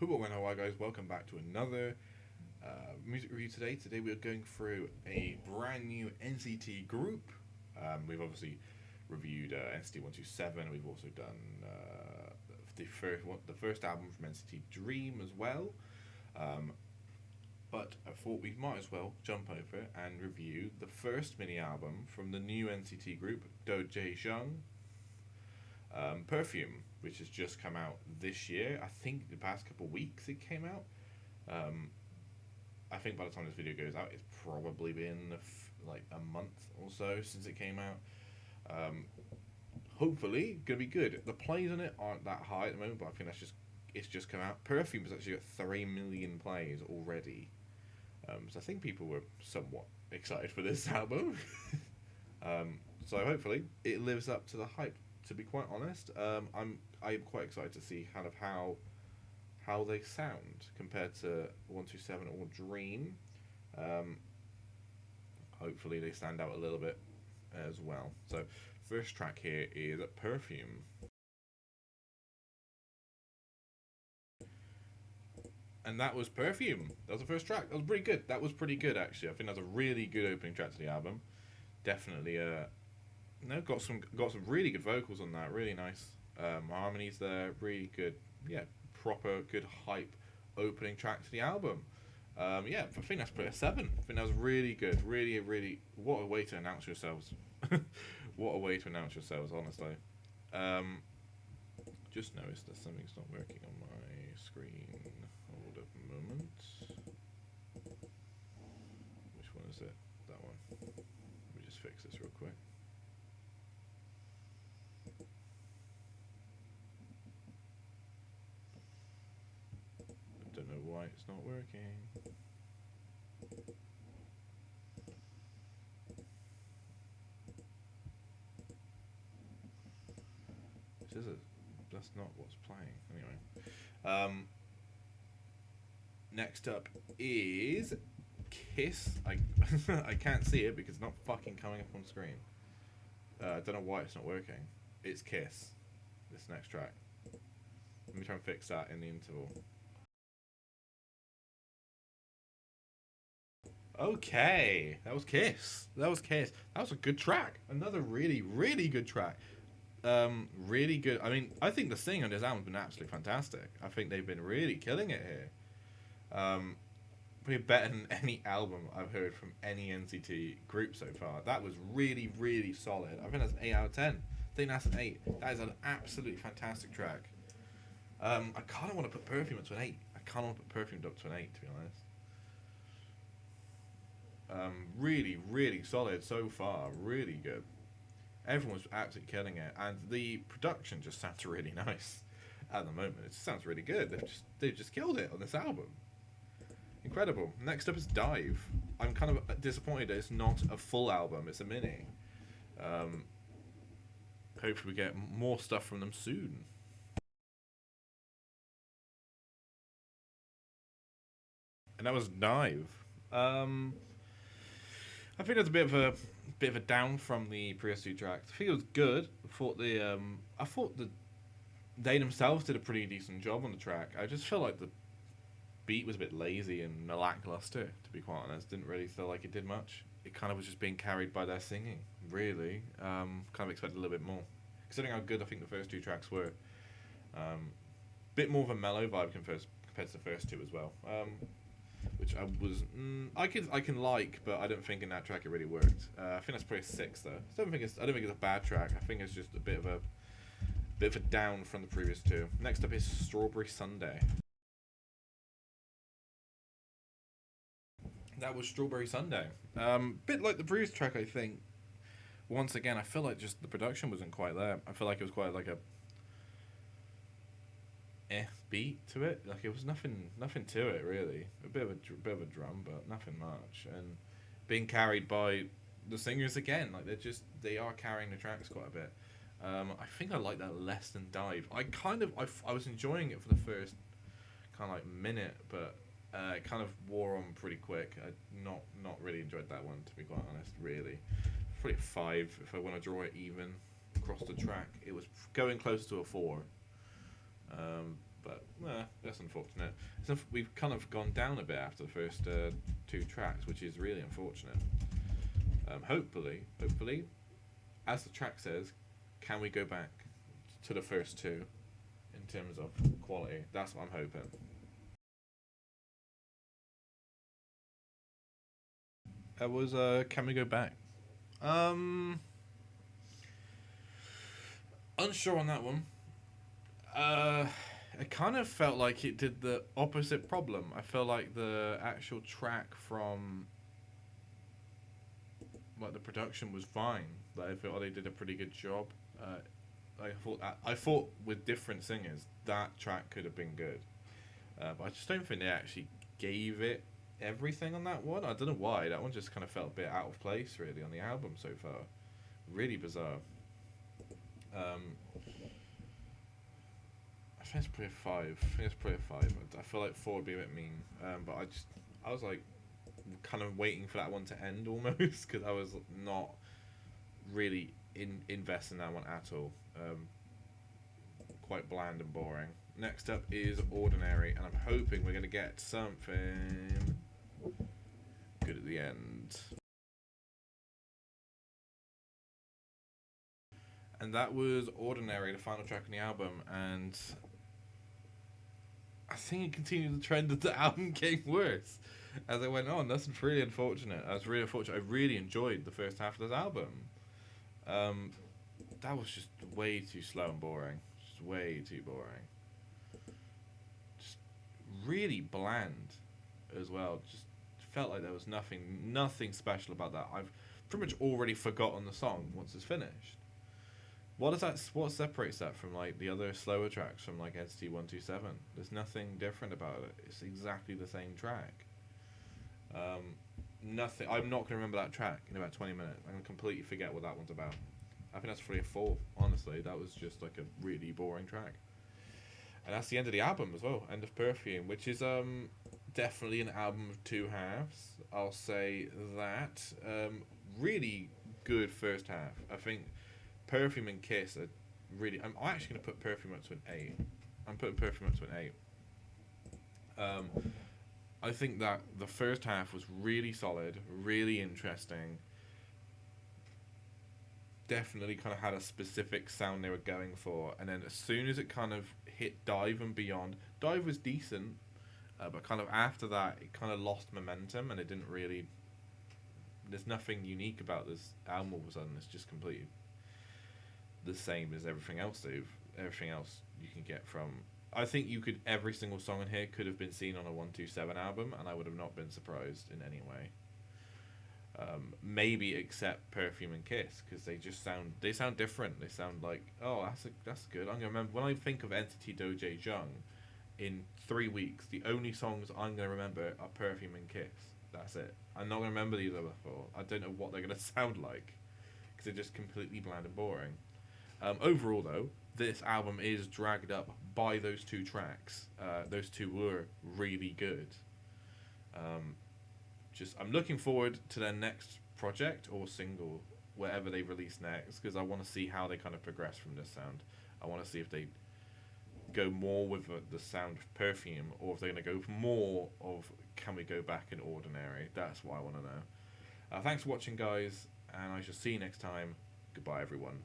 Hello, guys, welcome back to another music review today. Today we are going through a brand new NCT group. We've obviously reviewed NCT 127. We've also done the first album from NCT Dream as well. But I thought we might as well jump over and review the first mini album from the new NCT group, Dojaejung, Perfume, which has just come out this year. I think the past couple of weeks it came out. I think by the time this video goes out, it's probably been like a month or so since it came out. Hopefully, gonna be good. The plays on it aren't that high at the moment, but I think it's just come out. Perfume has actually got 3 million plays already, so I think people were somewhat excited for this album. So hopefully it lives up to the hype. To be quite honest, I'm quite excited to see kind of how they sound compared to 127 or Dream. Hopefully they stand out a little bit as well. So first track here is Perfume. And that was Perfume. That was the first track. That was pretty good. That was pretty good, actually. I think that's a really good opening track to the album. Definitely got some really good vocals on that. Really nice harmonies there. Really good, proper good hype opening track to the album. I think that's pretty a 7. I think that was really good. Really, what a way to announce yourselves. What a way to announce yourselves, honestly. Just noticed that something's not working on my screen. Hold up a moment. Which one is it? That one. Let me just fix this real quick. Don't know why it's not working. That's not what's playing. Anyway, next up is Kiss. I can't see it because it's not fucking coming up on screen. I don't know why it's not working. It's Kiss. This next track. Let me try and fix that in the interval. Okay, that was Kiss. That was a good track. Another really good track. Really good. I mean, I think the singing on this album's been absolutely fantastic. I think they've been really killing it here. Probably better than any album I've heard from any NCT group so far. That was really solid. I think that's an 8 out of 10. I think that's an 8. That is an absolutely fantastic track. I kind of want to put Perfume up to an 8. I kind of want to put Perfume up to an 8, to be honest. Really solid so far. Really good. Everyone's absolutely killing it, and the production just sounds really nice at the moment. It just sounds really good. They've just killed it on this album. Incredible. Next up is Dive. I'm kind of disappointed that it's not a full album. It's a mini. Hopefully we get more stuff from them soon. And that was Dive. I think that's a bit of a down from the previous 2 tracks. I think it was good. I thought they themselves did a pretty decent job on the track. I just felt like the beat was a bit lazy and lackluster, to be quite honest. Didn't really feel like it did much. It kind of was just being carried by their singing, really. Kind of expected a little bit more, considering how good I think the first 2 tracks were. Bit more of a mellow vibe compared to the first 2 as well. Which I can like, but I don't think in that track it really worked. I think that's probably a 6 though. I don't think it's a bad track. I think it's just a bit of a down from the previous 2. Next up is Strawberry Sundae. That was Strawberry Sundae. Bit like the previous track, I think. Once again, I feel like just the production wasn't quite there. I feel like it was quite like a beat to it. Like it was nothing to it really. A bit of a drum, but nothing much. And being carried by the singers again. Like they are carrying the tracks quite a bit. I think I like that less than Dive. I was enjoying it for the first kind of like minute, but it kind of wore on pretty quick. I not really enjoyed that one, to be quite honest. Really, probably a 5 if I want to draw it even across the track. It was going close to a 4. But That's unfortunate. So we've kind of gone down a bit after the first two tracks, which is really unfortunate. Hopefully, as the track says, can we go back to the first two in terms of quality? That's what I'm hoping. That was can we go back? Um, Unsure on that one. Uh, it kind of felt like it did the opposite problem. I felt like the actual track from like the production was fine. Like I felt they did a pretty good job. I thought with different singers that track could have been good, but I just don't think they actually gave it everything on that one. I don't know why that one just kind of felt a bit out of place really on the album so far. Really bizarre. Um, I think it's probably a five. I think it's probably a five. I feel like four would be a bit mean, but I was like kind of waiting for that one to end almost because I was not really invest in that one at all. Quite bland and boring. Next up is Ordinary, and I'm hoping we're going to get something good at the end. And that was Ordinary, the final track on the album, and I think it continued the trend of the album getting worse as it went on. That's really unfortunate. I was really unfortunate. I really enjoyed the first half of this album. Um, that was just way too slow and boring. Just way too boring. Just really bland as well. Just felt like there was nothing special about that. I've pretty much already forgotten the song once it's finished. What does that? What separates that from like the other slower tracks from like NCT 127? There's nothing different about it. It's exactly the same track. Nothing. I'm not gonna remember that track in about 20 minutes. I'm gonna completely forget what that one's about. I think that's 3 or 4. Honestly, that was just like a really boring track. And that's the end of the album as well. End of Perfume, which is definitely an album of two halves. I'll say that. Really good first half. I think Perfume and Kiss are really. I'm actually gonna put Perfume up to an 8. I'm putting Perfume up to an 8. I think that the first half was really solid, really interesting. Definitely kind of had a specific sound they were going for, and then as soon as it kind of hit Dive and Beyond, Dive was decent, but kind of after that, it kind of lost momentum, and it didn't really. There's nothing unique about this album all of a sudden. It's just completely the same as everything else. Everything else you can get from. I think you could every single song in here could have been seen on a 127 album, and I would have not been surprised in any way. Maybe except Perfume and Kiss because they sound different. They sound like that's good. I'm gonna remember when I think of NCT Dojaejung in 3 weeks. The only songs I'm gonna remember are Perfume and Kiss. That's it. I'm not gonna remember these other four. I don't know what they're gonna sound like because they're just completely bland and boring. Overall, though, this album is dragged up by those two tracks. Those two were really good. Um, I'm looking forward to their next project or single, wherever they release next, because I want to see how they kind of progress from this sound. I want to see if they go more with the sound of Perfume, or if they're going to go more of Can We Go Back in Ordinary. That's what I want to know. Thanks for watching, guys, and I shall see you next time. Goodbye, everyone.